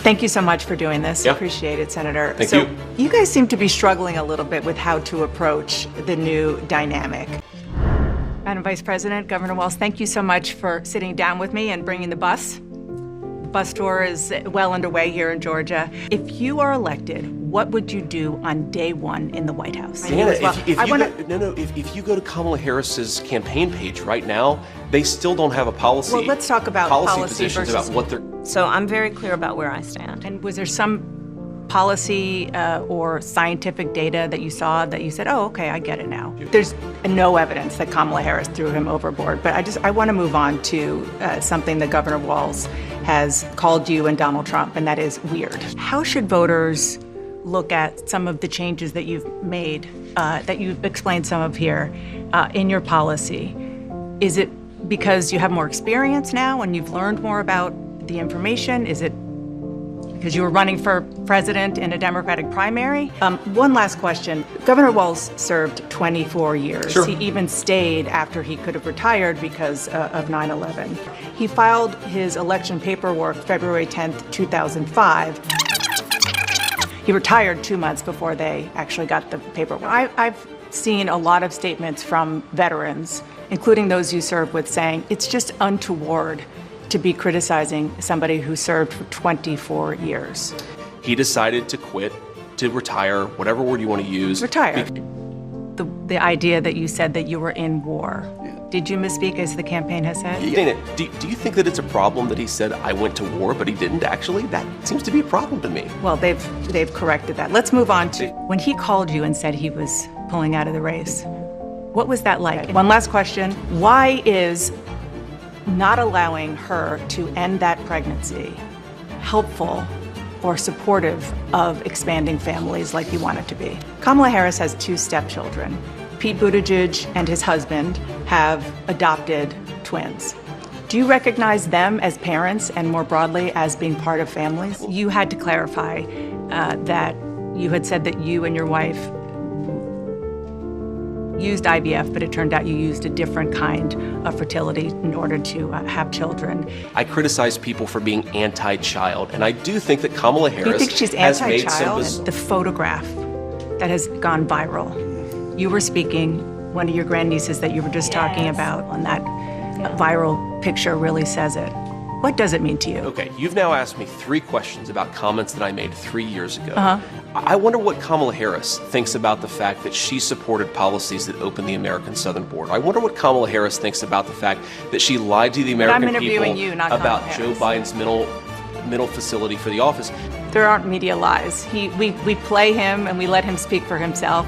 Thank you so much for doing this. Yeah. Appreciate it, Senator. Thank you. You guys seem to be struggling a little bit with how to approach the new dynamic. Madam Vice President, Governor Walz, thank you so much for sitting down with me and bringing the bus. The bus tour is well underway here in Georgia. If you are elected, what would you do on day one in the White House? Diana, if you go to Kamala Harris's campaign page right now, they still don't have a policy. Well, let's talk about policy positions versus about what they're. So I'm very clear about where I stand. And was there some policy or scientific data that you saw that you said, oh, okay, I get it now? There's no evidence that Kamala Harris threw him overboard, but I want to move on to something that Governor Walz has called you and Donald Trump, and that is weird. How should voters look at some of the changes that you've made, that you've explained some of here in your policy? Is it because you have more experience now and you've learned more about the information? Is it because you were running for president in a Democratic primary? One last question. Governor Walz served 24 years. Sure. He even stayed after he could have retired because of 9/11. He filed his election paperwork February 10th, 2005. He retired 2 months before they actually got the paperwork. I've seen a lot of statements from veterans, including those you served with, saying it's just untoward to be criticizing somebody who served for 24 years. He decided to quit, to retire, whatever word you want to use. Retire. The idea that you said that you were in war. Did you misspeak, as the campaign has said? Dana, do you think that it's a problem that he said I went to war, but he didn't actually? That seems to be a problem to me. Well, they've corrected that. Let's move on to when he called you and said he was pulling out of the race. What was that like? One last question. Why is not allowing her to end that pregnancy helpful or supportive of expanding families like you want it to be? Kamala Harris has 2 stepchildren. Pete Buttigieg and his husband have adopted twins. Do you recognize them as parents and more broadly as being part of families? You had to clarify that you had said that you and your wife used IVF, but it turned out you used a different kind of fertility in order to have children. I criticize people for being anti-child, and I do think that Kamala Harris Do you think she's has made anti-child? some. The photograph that has gone viral. You were speaking, one of your grandnieces that you were just talking about on that viral picture really says it. What does it mean to you? Okay, you've now asked me 3 questions about comments that I made 3 years ago. I wonder what Kamala Harris thinks about the fact that she supported policies that opened the American southern border. I wonder what Kamala Harris thinks about the fact that she lied to the American people about Joe Biden's mental facility for the office. There aren't media lies. We play him and we let him speak for himself.